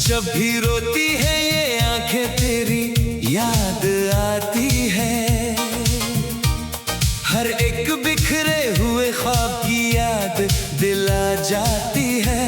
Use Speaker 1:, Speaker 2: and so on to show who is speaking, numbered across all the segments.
Speaker 1: जब भी रोती है ये आंखें तेरी याद आती है। हर एक बिखरे हुए ख्वाब की याद दिला जाती है।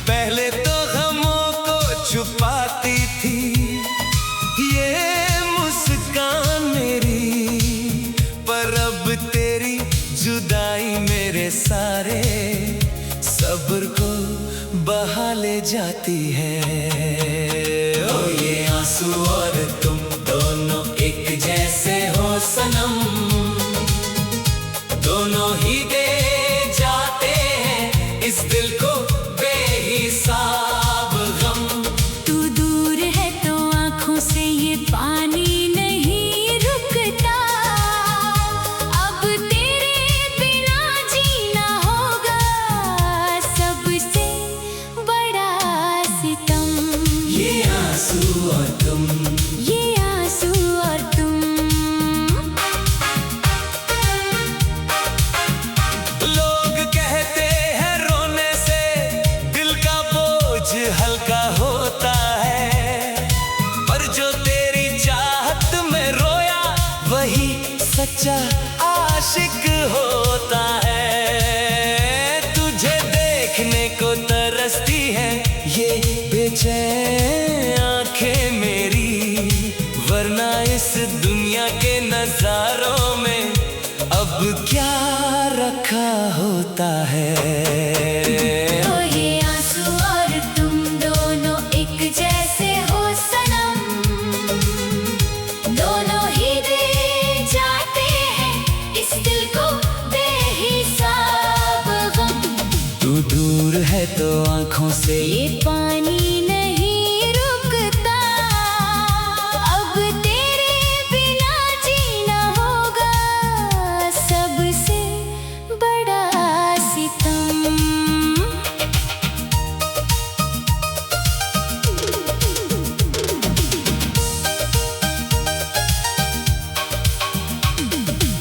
Speaker 1: पहले तो गमों को छुपाती थी ये मुस्कान मेरी, पर अब तेरी जुदाई मेरे सारे सब्र को बहा ले जाती है। ओ ये आंसू और तुम दोनों एक जैसे हो सनम, दोनों ही दे जाते हैं इस दिल को बेहिसाब गम।
Speaker 2: तू दूर है तो आंखों से ये पानी नहीं रुकता, अब तेरे बिना जीना होगा सबसे बड़ा सितम।
Speaker 1: ये आंसू और तुम,
Speaker 2: ये आंसू और तुम।
Speaker 1: लोग कहते हैं रोने से दिल का बोझ हल्का होता है, पर जो तेरी चाहत में रोया वही सच्चा आशिक होता है। तुझे देखने को तरसती है ये बेचैन आंखें मेरी, वरना इस दुनिया के नजारों में अब क्या रखा होता है।
Speaker 2: ओ ये आंसू और तुम दोनों एक जैसे हो सनम, दोनों ही दे जाते हैं इस दिल को बेहिसाब गम।
Speaker 1: तू दूर है तो आंखों से
Speaker 2: ये पानी नहीं रुकता, अब तेरे बिना जीना होगा सबसे बड़ा सितम।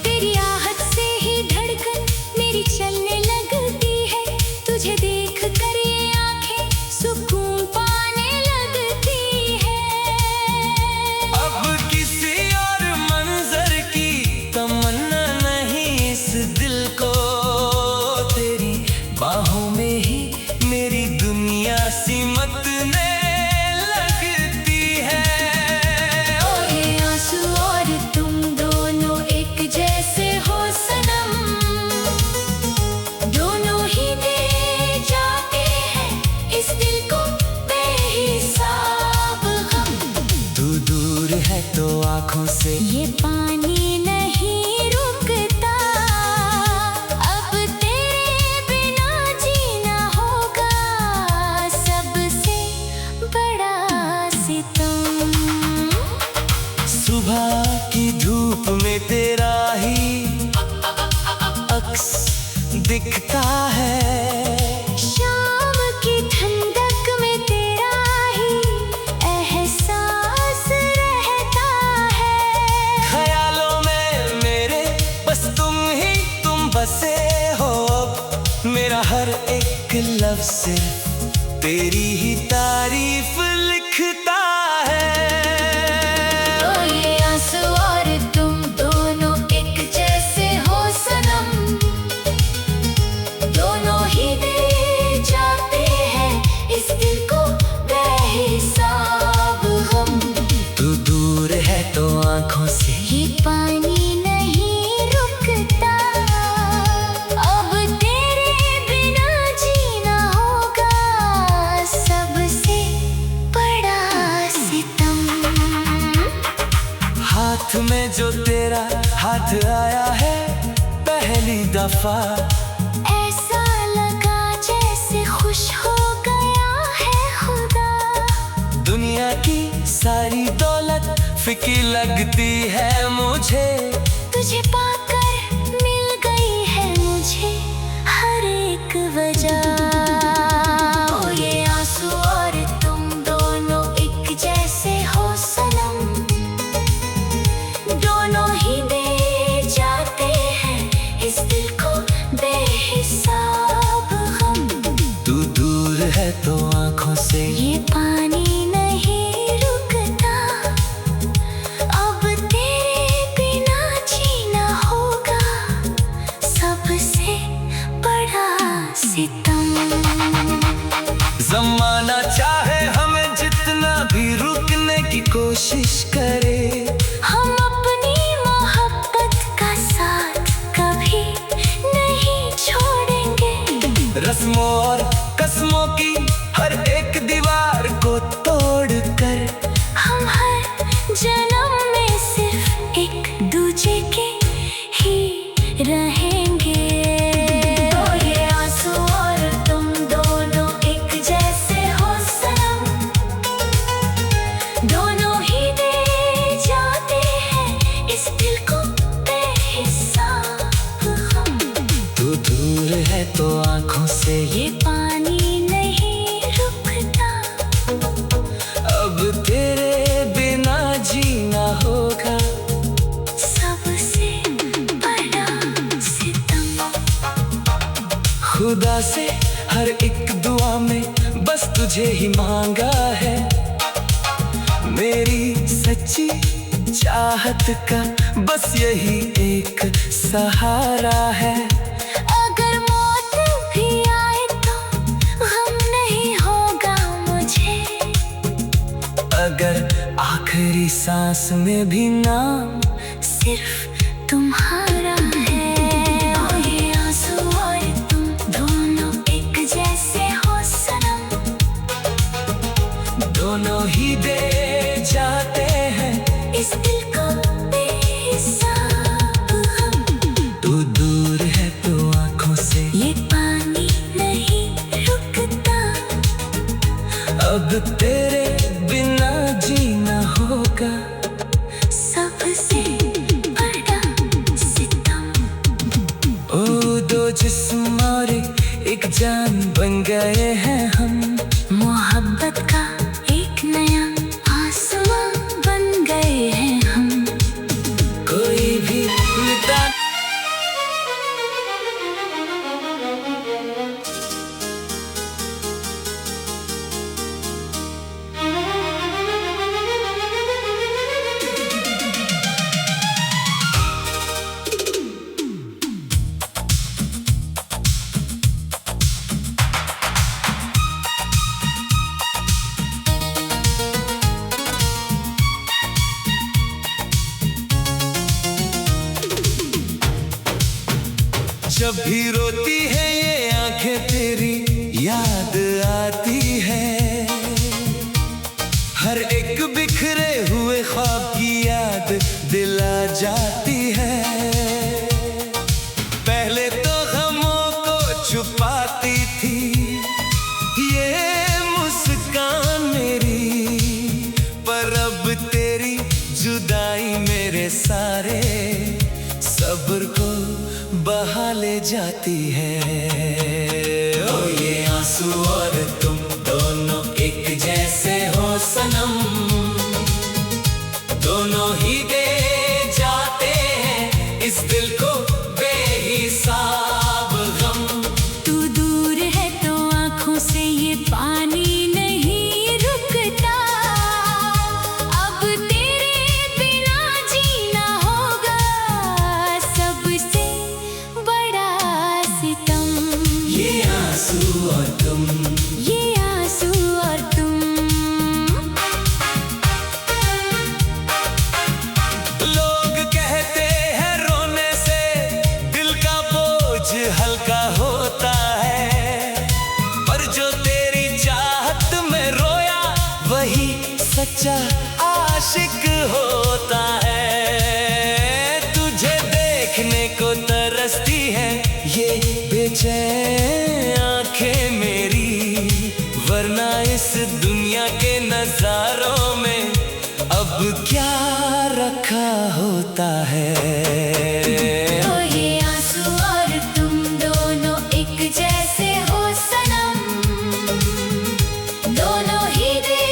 Speaker 2: तेरी आहट से ही धड़कन मेरी चलने लगती है, तुझे देख कर ये आंखें सुकून पाने लगती है।
Speaker 1: अब किसी और मंजर की तमन्ना नहीं इस दिल को, तेरी बाहों में ही मेरी दुनिया सिमटने लगती है।
Speaker 2: ओ ये आंसू और तुम दोनों एक जैसे हो सनम, दोनों ही दे जाते हैं इस दिल को बेहिसाब गम।
Speaker 1: तू दूर है तो आंखों से
Speaker 2: ये पानी नहीं रुकता, अब तेरे बिना जीना होगा सबसे बड़ा सितम।
Speaker 1: सुबह की धूप में तेरा ही अक्स दिखता है,
Speaker 2: शाम की ठंडक में तेरा ही एहसास रहता है।
Speaker 1: ख्यालों में मेरे बस तुम बसे हो। अब मेरा हर एक लफ्ज़ सिर्फ तेरी ही तारीफ लिखता है।
Speaker 2: ओ ये आंसू और तुम दोनों एक जैसे हो सनम, दोनों ही दे जाते हैं इस दिल को बेहिसाब गम।
Speaker 1: तू दूर है तो आंखों से
Speaker 2: ये पानी नहीं रुकता, अब तेरे बिना जीना होगा सबसे बड़ा सितम।
Speaker 1: हाथ में जो तेरा हाथ आया है पहली दफा,
Speaker 2: ऐसा लगा जैसे खुश हो गया है खुदा।
Speaker 1: दुनिया की सारी दौलत फीकी लगती है मुझे,
Speaker 2: तुझे पाकर मिल गई है मुझे हर एक वजह। ओ ये आंसू और तुम दोनों एक जैसे हो सनम, दोनों ही दे जाते हैं इस दिल को बेहिसाब गम।
Speaker 1: तू दूर है तो आंखों कोशिश करे।
Speaker 2: हम अपनी मोहब्बत का साथ कभी नहीं छोड़ेंगे।
Speaker 1: रस्मों और कस्मों की हर एक दीवार को तोड़कर
Speaker 2: हम हर जन्म में सिर्फ एक दूजे के ही रहेंगे। ओ ये आंसू और तुम दोनों एक जैसे हो सनम, दोनों ही दे जाते हैं इस दिल को बेहिसाब हम।
Speaker 1: तू दूर है तो आंखों से
Speaker 2: ये पानी नहीं रुकता,
Speaker 1: अब तेरे बिना जीना होगा।
Speaker 2: सबसे बड़ा सितम
Speaker 1: खुदा से हर एक दुआ में बस तुझे ही मांगा है। मेरी सच्ची चाहत का बस यही एक सहारा है।
Speaker 2: अगर मौत भी आए तो गम नहीं होगा मुझे।
Speaker 1: अगर आखिरी सांस में भी नाम
Speaker 2: सिर्फ तुम्हारा है। ओ ये आंसू और तुम दोनों एक जैसे हो सनम,
Speaker 1: दोनों ही दे जाते हैं
Speaker 2: इस दिल को बेहिसाब हम।
Speaker 1: तू दूर है तो आंखों से
Speaker 2: ये पानी नहीं रुकता,
Speaker 1: अब तेरे बिना जीना होगा।
Speaker 2: सबसे बड़ा सितम
Speaker 1: ओ दो जिस्म और एक जान बन गए हैं हम।
Speaker 2: मोहब्बत का एक नया आसमां बन गए हैं हम।
Speaker 1: कोई भी मिटा जब भी रोती है ये आंखें तेरी याद आती है। हर एक बिखरे हुए ख्वाब की याद दिला जाती है। पहले तो गमों को छुपाती थी ये मुस्कान मेरी, पर अब तेरी जुदाई मेरे सारे सब्र को बहा ले जाती है। ओ ये आंसू और तुम दोनों एक जैसे हो सनम, दोनों ही दे जाते हैं इस दिल को बेहिसाब गम।
Speaker 2: तू दूर है तो आंखों से ये पानी नहीं रुकता, अब तेरे बिना जीना होगा। सबसे बड़ा सितम
Speaker 1: ये आंसू और तुम,
Speaker 2: ये आंसू और तुम।
Speaker 1: लोग कहते हैं रोने से दिल का बोझ हल्का होता है, पर जो तेरी चाहत में रोया वही सच्चा आशिक होता है। तुझे देखने को तरसती है ये बेचैन आंखें मेरी, वरना इस दुनिया के नजारों में अब क्या रखा होता है।
Speaker 2: ओ ये आंसू और तुम दोनों एक जैसे हो सनम, दोनों ही दे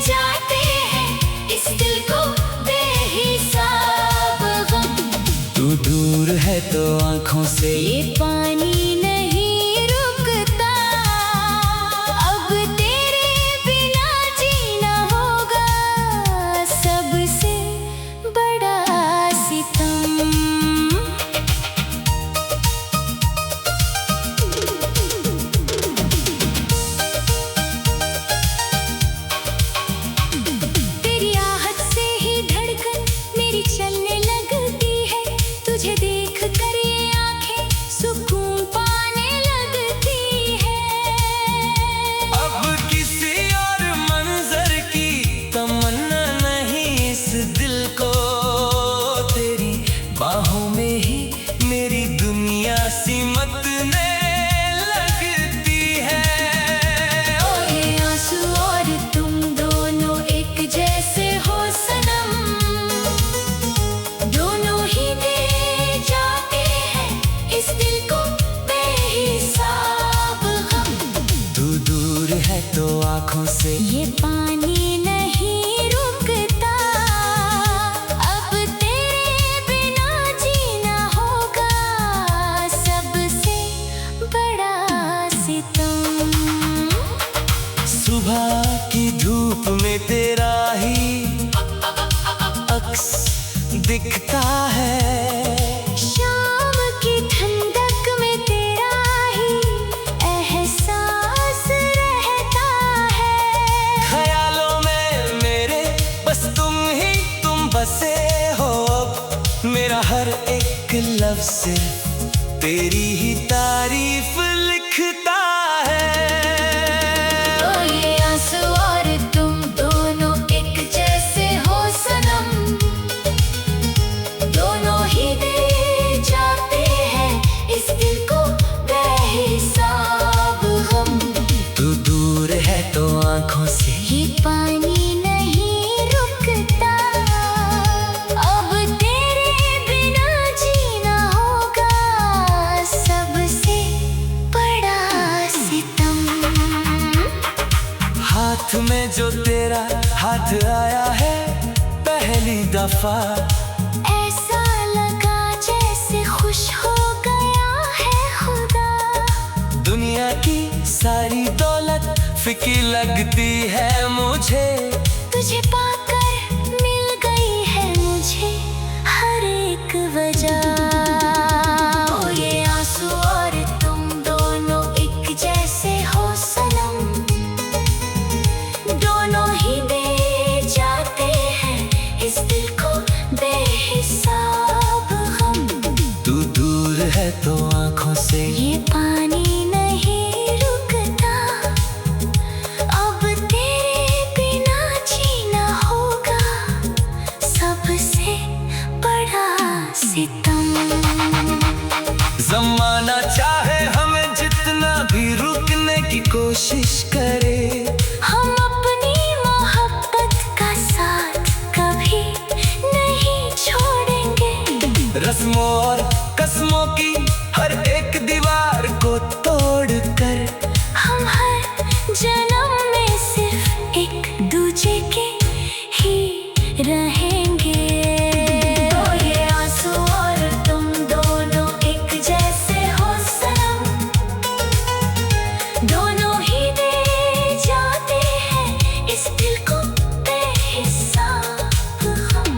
Speaker 2: जाते हैं इस दिल को बेहिसाब गम।
Speaker 1: तू दूर है तो आंखों से
Speaker 2: ये पानी नहीं रुकता, अब तेरे बिना जीना होगा। सबसे बड़ा सितम तेरी आहट
Speaker 1: लफ्ज़ सिर्फ तेरी ही तारीफ लिखता है।
Speaker 2: ओ ये आंसू और तुम दोनों एक जैसे हो सनम, दोनों ही दे जाते हैं इस दिल को बेहिसाब गम।
Speaker 1: तू दूर है तो आँखों से
Speaker 2: ये पानी नहीं रुकता, अब तेरे बिना जीना होगा सबसे बड़ा सितम।
Speaker 1: हाथ में जो तेरा हाथ आया है पहली दफा,
Speaker 2: ऐसा लगा जैसे खुश हो गया है खुदा।
Speaker 1: दुनिया की सारी दौलत फीकी लगती है मुझे,
Speaker 2: तुझे पाकर मिल गई है मुझे हर एक वजह। ओ ये आंसू और तुम दोनों एक जैसे हो सनम, दोनों ही दे जाते हैं इस दिल को बेहिसाब गम।
Speaker 1: तू दूर है तो आँखों से
Speaker 2: ये पानी नहीं रुकता, अब तेरे बिना जीना होगा सबसे बड़ा सितम।
Speaker 1: ज़माना चाहे हमें जितना भी रुकने की कोशिश करे,
Speaker 2: हम अपनी मोहब्बत का साथ कभी नहीं छोड़ेंगे।
Speaker 1: रस्मों और कस्मों की हर एक दीवार को तोड़कर
Speaker 2: हम हर जन्म में सिर्फ एक दूजे के ही रहेंगे। ओ ये आंसू और तुम दोनों एक जैसे हो सनम, दोनों ही दे जाते हैं इस दिल को बेहिसाब गम।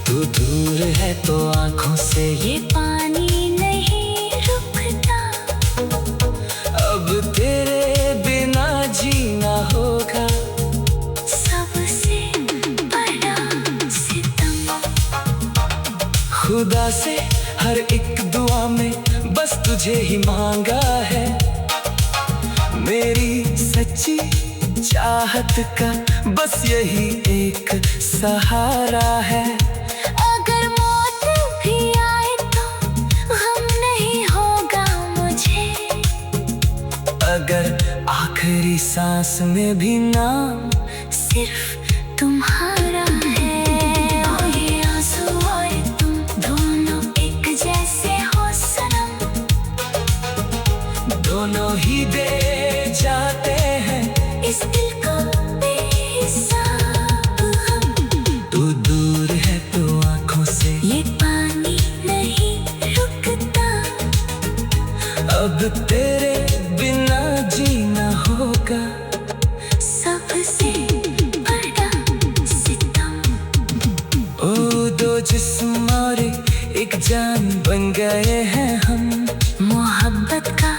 Speaker 1: तू दूर है तो आँखों से
Speaker 2: ये पानी नहीं रुकता,
Speaker 1: अब तेरे बिना जीना होगा
Speaker 2: सबसे बड़ा सितम।
Speaker 1: खुदा से हर एक दुआ में बस तुझे ही मांगा है, मेरी सच्ची चाहत का बस यही एक सहारा है।
Speaker 2: अगर मौत भी आए तो गम नहीं होगा मुझे,
Speaker 1: अगर आखिरी सांस में भी नाम
Speaker 2: सिर्फ तुम्हारा है। ओ ये आंसू और तुम दोनों एक जैसे हो सनम,
Speaker 1: दोनों ही दे जाते हैं
Speaker 2: इस दिल को बेहिसाब गम।
Speaker 1: तू दूर है तो आँखों से
Speaker 2: ये पानी नहीं रुकता,
Speaker 1: अब तेरे बिना जीना होगा
Speaker 2: सबसे बड़ा सितम।
Speaker 1: ओ दो जिस्म और एक जान बन गए हैं हम,
Speaker 2: मोहब्बत का